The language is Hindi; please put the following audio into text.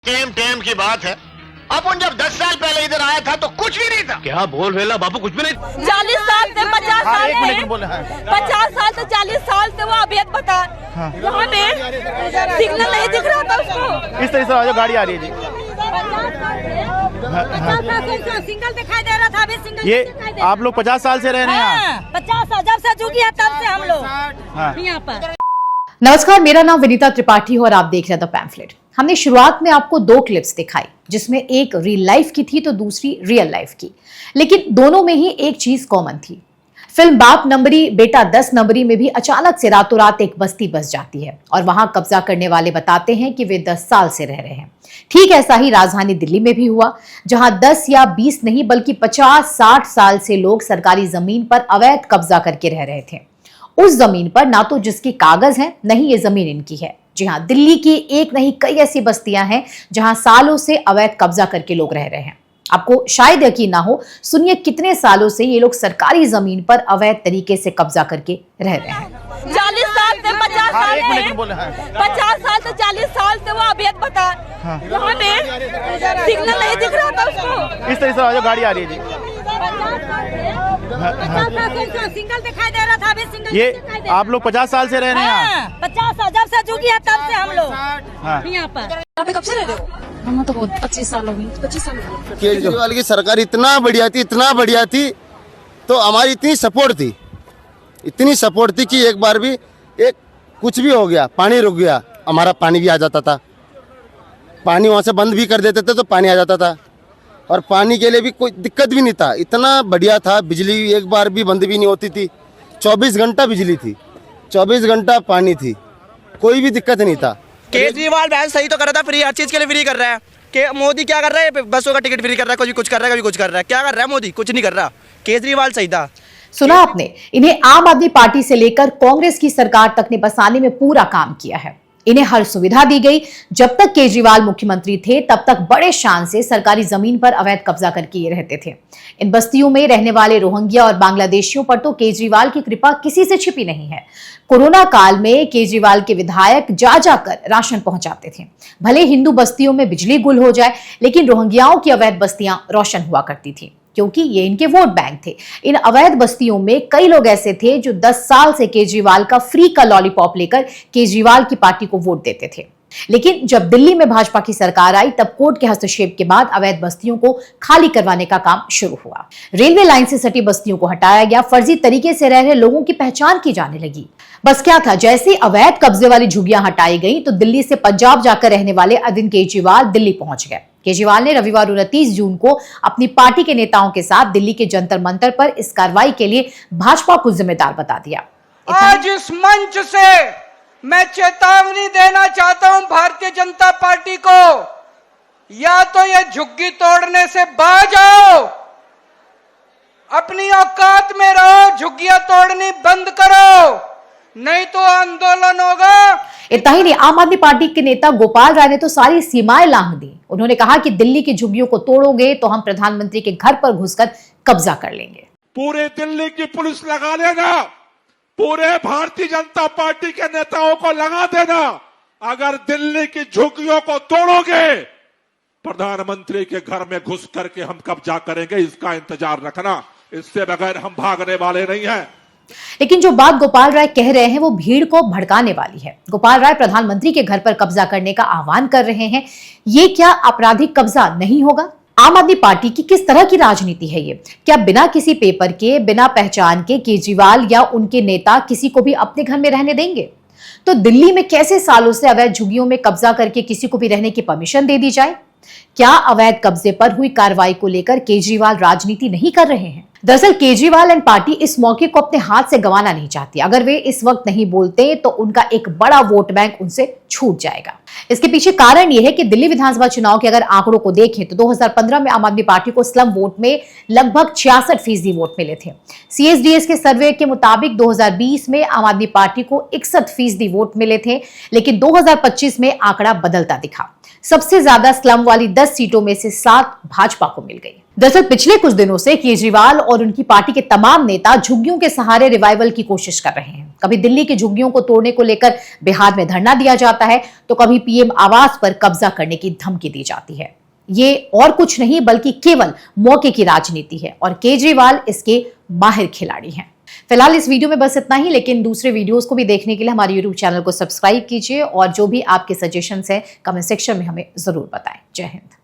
टेम टेम की बात है। अपन जब 10 साल पहले इधर आया था तो कुछ भी नहीं था। क्या बोल रहे बापू, कुछ भी नहीं। 40 साल से 50 साल है। 50 साल से 40 साल से वो अभेद बता। वहाँ पे सिग्नल नहीं दिख रहा था उसको। इस तरह से जो गाड़ी आ रही है जी, 50 साल से सिंगल दिखाई दे रहा था, अभी सिंगल ये दिखाई दे आप लोग 50 साल से रह रहे हैं यहाँ? 50 साल जब से जुगी है तब से हम लोग यहाँ पर। नमस्कार, मेरा नाम विनीता त्रिपाठी है और आप देख रहे हैं द पैम्फलेट। हमने शुरुआत में आपको दो क्लिप्स दिखाई जिसमें एक रियल लाइफ की थी तो दूसरी रियल लाइफ की, लेकिन दोनों में ही एक चीज कॉमन थी। फिल्म बाप नंबरी बेटा 10 नंबरी में भी अचानक से रातों रात एक बस्ती बस जाती है और वहां कब्जा करने वाले बताते हैं कि वे 10 साल से रह रहे हैं। ठीक ऐसा ही राजधानी दिल्ली में भी हुआ, जहां 10 या 20 नहीं बल्कि 50-60 साल से लोग सरकारी जमीन पर अवैध कब्जा करके रह रहे थे। उस जमीन पर ना तो जिसके कागज हैं, नहीं ये जमीन इनकी है। जी हाँ, दिल्ली की एक नहीं कई ऐसी बस्तियां हैं जहां सालों से अवैध कब्जा करके लोग रह रहे हैं। आपको शायद यकीन ना हो, सुनिए कितने सालों से ये लोग सरकारी जमीन पर अवैध तरीके से कब्जा करके रह रहे हैं। 40 साल से 50 साल है। 50 साल से 40 साल से वो अभेद बता। वहाँ पे सिग्नल नहीं दिख रहा था उसको। इस तरह से जो गाड़ी आ रही है जी, 50 साल से सिंगल दिखाई दे रहा था, अभी सिंगल ये दिखाई दे आप लोग 50 साल से रह रहे हैं यहाँ? 50 साल जब से जुगी है तब से हम लोग यहाँ पर। कब से रह रहे हो? हम तो बहुत 25 साल हो गई। 25 साल हो गए। केजरीवाल की सरकार इतना बढ़िया थी तो हमारी इतनी सपोर्ट थी कि एक बार भी एक कुछ भी हो गया, पानी रुक गया, हमारा पानी भी आ जाता था। पानी वहाँ से बंद भी कर देते थे तो पानी आ जाता था और पानी के लिए भी कोई दिक्कत भी नहीं था। इतना बढ़िया था, बिजली एक बार भी बंद भी नहीं होती थी। 24 घंटा बिजली थी, 24 घंटा पानी थी, कोई भी दिक्कत नहीं था। केजरीवाल बैन सही तो कर रहा था, फ्री हर चीज के लिए फ्री कर रहा है। कि मोदी क्या कर रहा है? बसों का टिकट फ्री कर रहा है, कभी कुछ कर रहा है, कभी कुछ कर रहा है। क्या कर रहा है मोदी? कुछ नहीं कर रहा। केजरीवाल सही था। सुना आपने, इन्हें आम आदमी पार्टी से लेकर कांग्रेस की सरकार तक ने बसाने में पूरा काम किया है। इन्हें हर सुविधा दी गई। जब तक केजरीवाल मुख्यमंत्री थे तब तक बड़े शान से सरकारी जमीन पर अवैध कब्जा करके ये रहते थे। इन बस्तियों में रहने वाले रोहिंग्या और बांग्लादेशियों पर तो केजरीवाल की कृपा किसी से छिपी नहीं है। कोरोना काल में केजरीवाल के विधायक जा जाकर राशन पहुंचाते थे। भले हिंदू बस्तियों में बिजली गुल हो जाए, लेकिन रोहिंग्याओं की अवैध बस्तियां रोशन हुआ करती थी क्योंकि ये इनके वोट बैंक थे। इन अवैध बस्तियों में कई लोग ऐसे थे जो 10 साल से केजरीवाल का फ्री का लॉलीपॉप लेकर केजरीवाल की पार्टी को वोट देते थे। लेकिन जब दिल्ली में भाजपा की सरकार आई तब कोर्ट के हस्तक्षेप के बाद अवैध बस्तियों को खाली करवाने का काम शुरू हुआ। रेलवे लाइन से सटी बस्तियों को हटाया गया, फर्जी तरीके से रह रहे लोगों की पहचान की जाने लगी। बस क्या था, जैसे अवैध कब्जे वाली झुग्गियां हटाई गई तो दिल्ली से पंजाब जाकर रहने वाले अरविंद केजरीवाल दिल्ली पहुंच गए। केजरीवाल ने रविवार 29 जून को अपनी पार्टी के नेताओं के साथ दिल्ली के जंतर मंतर पर इस कार्रवाई के लिए भाजपा को जिम्मेदार बता दिया। आज इस मंच से मैं चेतावनी देना चाहता हूं भारतीय जनता पार्टी को, या तो ये झुग्गी तोड़ने से बाज आओ, अपनी औकात में रहो, झुग्गियां तोड़नी बंद करो, नहीं तो आंदोलन होगा। इतना ही नहीं, आम आदमी पार्टी के नेता गोपाल राय ने तो सारी सीमाएं लांघ दी। उन्होंने कहा कि दिल्ली की झुग्गियों को तोड़ोगे तो हम प्रधानमंत्री के घर पर घुसकर कब्जा कर लेंगे। पूरे दिल्ली की पुलिस लगा लेना, पूरे भारतीय जनता पार्टी के नेताओं को लगा देना। अगर दिल्ली की झुग्गियों को तोड़ोगे, प्रधानमंत्री के घर में घुस करके हम कब्जा करेंगे, इसका इंतजार रखना। इससे बगैर हम भागने वाले नहीं हैं। लेकिन जो बात गोपाल राय कह रहे हैं वो भीड़ को भड़काने वाली है। गोपाल राय प्रधानमंत्री के घर पर कब्जा करने का आह्वान कर रहे हैं। ये क्या आपराधिक कब्जा नहीं होगा? आम आदमी पार्टी की किस तरह की राजनीति है ये? क्या बिना किसी पेपर के, बिना पहचान के केजरीवाल या उनके नेता किसी को भी अपने घर में रहने देंगे? तो दिल्ली में कैसे सालों से अवैध झुग्गियों में कब्जा करके किसी को भी रहने की परमिशन दे दी जाए? क्या अवैध कब्जे पर हुई कार्रवाई को लेकर केजरीवाल राजनीति नहीं कर रहे हैं? दरअसल केजरीवाल एंड पार्टी इस मौके को अपने हाथ से गंवाना नहीं चाहती। अगर वे इस वक्त नहीं बोलते तो उनका एक बड़ा वोट बैंक उनसे छूट जाएगा। इसके पीछे कारण यह है कि दिल्ली विधानसभा चुनाव के अगर आंकड़ों को देखें तो 2015 में आम आदमी पार्टी को स्लम वोट में लगभग 66% वोट मिले थे। CSDS के सर्वे के मुताबिक 2020 में आम आदमी पार्टी को 61% वोट मिले थे, लेकिन 2025 में आंकड़ा बदलता दिखा। सबसे ज्यादा स्लम वाली 10 सीटों में से 7 भाजपा को मिल गई। दरअसल पिछले कुछ दिनों से केजरीवाल और उनकी पार्टी के तमाम नेता झुग्गियों के सहारे रिवाइवल की कोशिश कर रहे हैं। कभी दिल्ली की झुग्गियों को तोड़ने को लेकर बिहार में धरना दिया जाता है, तो कभी पीएम आवास पर कब्जा करने की धमकी दी जाती है। ये और कुछ नहीं बल्कि केवल मौके की राजनीति है और केजरीवाल इसके माहिर खिलाड़ी हैं। फिलहाल इस वीडियो में बस इतना ही, लेकिन दूसरे वीडियोस को भी देखने के लिए हमारे यूट्यूब चैनल को सब्सक्राइब कीजिए और जो भी आपके सजेशंस हैं कमेंट सेक्शन में हमें जरूर बताएं। जय हिंद।